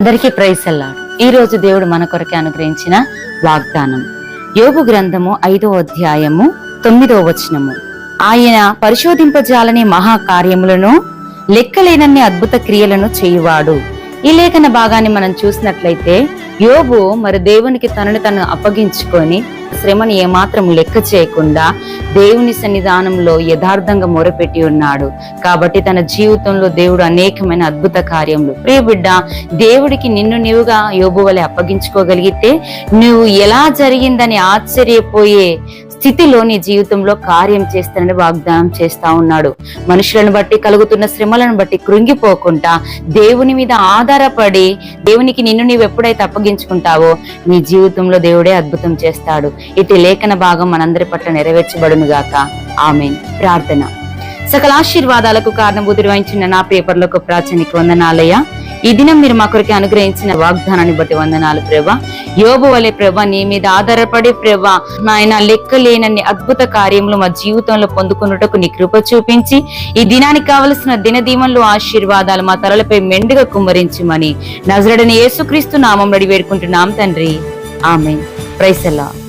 అందరికీ ప్రైజ్ అల్లాడు. ఈ రోజు దేవుడు మన కొరకే అనుగ్రహించిన వాగ్దానం యోబు గ్రంథము 5వ అధ్యాయము 9వ వచనము. ఆయన పరిశోధింపజాలని మహాకార్యములను లెక్కలేనన్ని అద్భుత క్రియలను చేయువాడు. ఈ లేఖన భాగాన్ని మనం చూసినట్లయితే యోబు మరి దేవునికి తనను అప్పగించుకొని శ్రమని ఏమాత్రం లెక్క చేయకుండా దేవుని సన్నిధానంలో యథార్థంగా మొరపెట్టి ఉన్నాడు. కాబట్టి తన జీవితంలో దేవుడు అనేకమైన అద్భుత కార్యములు. ప్రియ బిడ్డ, దేవుడికి నిన్ను నీవుగా యోబు వలె అప్పగించుకోగలిగితే నువ్వు ఎలా జరిగిందని ఆశ్చర్యపోయే స్థితిలో నీ జీవితంలో కార్యం చేస్తానని వాగ్దానం చేస్తా ఉన్నాడు. మనుషులను బట్టి కలుగుతున్న శ్రమలను బట్టి కృంగిపోకుండా దేవుని మీద ఆధారపడి దేవునికి నిన్ను నీవు ఎప్పుడైతే అప్పగించుకుంటావో నీ జీవితంలో దేవుడే అద్భుతం చేస్తాడు. ఇటు లేఖన భాగం మనందరి పట్ల నెరవేర్చబడును గాక. ఆమేన్. ప్రార్థన. సకల ఆశీర్వాదాలకు కారణభూతుడు వహించిన నా పేపర్లకు ప్రాచీనికి వందనాలయ్యా. ఈ దినం మీరు మా కొరికి అనుగ్రహించిన వాగ్దానాన్ని బట్టి వందనాలు ప్రభా. యోబు వలె ప్రభా నీ మీద ఆధారపడి ప్రభా నాయన లెక్కలేనన్ని అద్భుత కార్యములు మా జీవితంలో పొందుకున్నటకు నీ కృప చూపించి ఈ దినానికి కావలసిన దినదీవెనలు ఆశీర్వాదాలు మా తలలపై మెండుగా కుమ్మరించమని నజరేయుడైన యేసుక్రీస్తు నామములో వేడుకుంటున్నాం తండ్రి. ఆమేన్. Praise the lord.